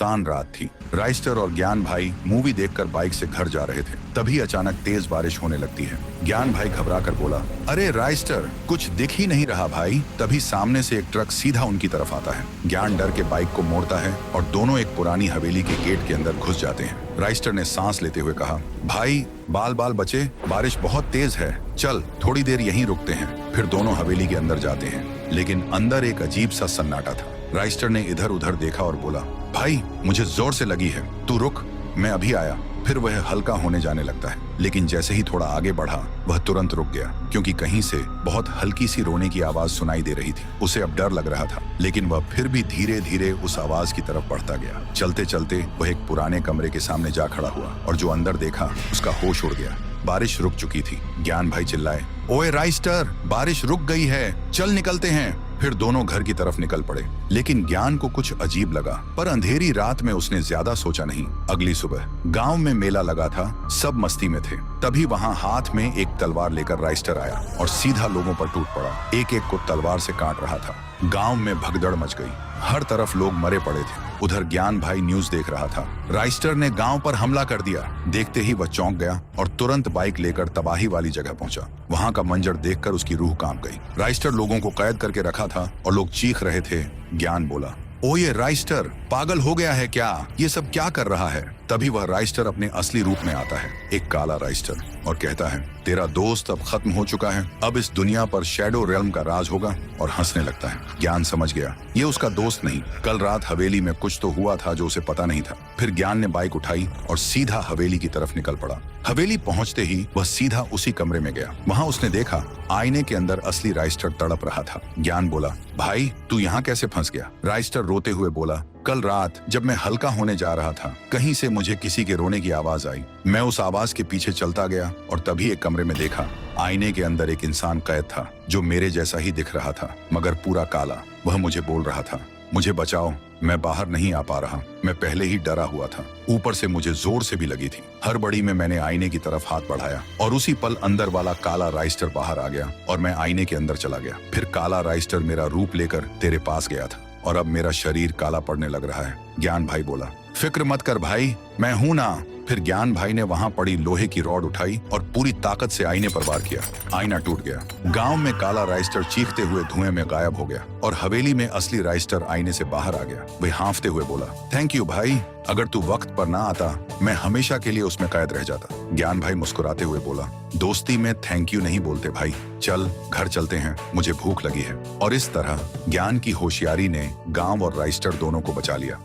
सुनसान रात थी। राइस्टर और ज्ञान भाई मूवी देखकर बाइक से घर जा रहे थे। तभी अचानक तेज बारिश होने लगती है। ज्ञान भाई घबरा कर बोला, अरे राइस्टर, कुछ दिख ही नहीं रहा भाई। तभी सामने से एक ट्रक सीधा उनकी तरफ आता है। ज्ञान डर के बाइक को मोड़ता है और दोनों एक पुरानी हवेली के गेट के अंदर घुस जाते हैं। राइस्टर ने सांस लेते हुए कहा, भाई बाल बाल बचे, बारिश बहुत तेज है, चल थोड़ी देर यहीं रुकते हैं। फिर दोनों हवेली के अंदर जाते हैं, लेकिन अंदर एक अजीब सा सन्नाटा था। राइस्टर ने इधर उधर देखा और बोला, भाई मुझे जोर से लगी है, तू रुक, मैं अभी आया। फिर वह हल्का होने जाने लगता है, लेकिन जैसे ही थोड़ा आगे बढ़ा वह तुरंत रुक गया, क्योंकि कहीं से बहुत हल्की सी रोने की आवाज सुनाई दे रही थी। उसे अब डर लग रहा था, लेकिन वह फिर भी धीरे धीरे उस आवाज की तरफ बढ़ता गया। चलते चलते वह एक पुराने कमरे के सामने जा खड़ा हुआ और जो अंदर देखा उसका होश उड़ गया। बारिश रुक चुकी थी। ज्ञान भाई चिल्लाए, ओए राइस्टर, बारिश रुक गई है, चल निकलते हैं। फिर दोनों घर की तरफ निकल पड़े, लेकिन ज्ञान को कुछ अजीब लगा, पर अंधेरी रात में उसने ज्यादा सोचा नहीं। अगली सुबह गांव में मेला लगा था, सब मस्ती में थे। तभी वहां हाथ में एक तलवार लेकर राइस्टर आया और सीधा लोगों पर टूट पड़ा। एक एक को तलवार से काट रहा था। गांव में भगदड़ मच गई, हर तरफ लोग मरे पड़े थे। उधर ज्ञान भाई न्यूज देख रहा था, राइस्टर ने गांव पर हमला कर दिया। देखते ही वह चौंक गया और तुरंत बाइक लेकर तबाही वाली जगह पहुंचा। वहां का मंजर देखकर उसकी रूह कांप गई। राइस्टर लोगों को कैद करके रखा था और लोग चीख रहे थे। ज्ञान बोला, ओ ये राइस्टर पागल हो गया है क्या, ये सब क्या कर रहा है? तभी वह राइस्टर अपने असली रूप में आता है, एक काला राइस्टर, और कहता है, तेरा दोस्त अब खत्म हो चुका है, अब इस दुनिया पर शैडो रेल्म का राज होगा, और हंसने लगता है। ज्ञान समझ गया ये उसका दोस्त नहीं, कल रात हवेली में कुछ तो हुआ था जो उसे पता नहीं था। फिर ज्ञान ने बाइक उठाई और सीधा हवेली की तरफ निकल पड़ा। हवेली पहुंचते ही वह सीधा उसी कमरे में गया। वहां उसने देखा आईने के अंदर असली राइस्टर तड़प रहा था। ज्ञान बोला, भाई तू यहाँ कैसे फंस गया? राइस्टर रोते हुए बोला, कल रात जब मैं हल्का होने जा रहा था, कहीं से मुझे किसी के रोने की आवाज आई। मैं उस आवाज के पीछे चलता गया और तभी एक कमरे में देखा आईने के अंदर एक इंसान कैद था, जो मेरे जैसा ही दिख रहा था, मगर पूरा काला। वह मुझे बोल रहा था, मुझे बचाओ, मैं बाहर नहीं आ पा रहा। मैं पहले ही डरा हुआ था, ऊपर से मुझे जोर से भी लगी थी। हड़बड़ी में मैंने आईने की तरफ हाथ बढ़ाया और उसी पल अंदर वाला काला राइस्टर बाहर आ गया और मैं आईने के अंदर चला गया। फिर काला राइस्टर मेरा रूप लेकर तेरे पास गया था और अब मेरा शरीर काला पड़ने लग रहा है। ज्ञान भाई बोला, फिक्र मत कर भाई, मैं हूं ना। फिर ज्ञान भाई ने वहां पड़ी लोहे की रॉड उठाई और पूरी ताकत से आईने पर वार किया। आईना टूट गया। गांव में काला राइस्टर चीखते हुए धुएं में गायब हो गया और हवेली में असली राइस्टर आईने से बाहर आ गया। वह हांफते हुए बोला, थैंक यू भाई, अगर तू वक्त पर ना आता मैं हमेशा के लिए उसमें कैद रह जाता। ज्ञान भाई मुस्कुराते हुए बोला, दोस्ती में थैंक यू नहीं बोलते भाई, चल घर चलते हैं, मुझे भूख लगी है। और इस तरह ज्ञान की होशियारी ने गांव और राइस्टर दोनों को बचा लिया।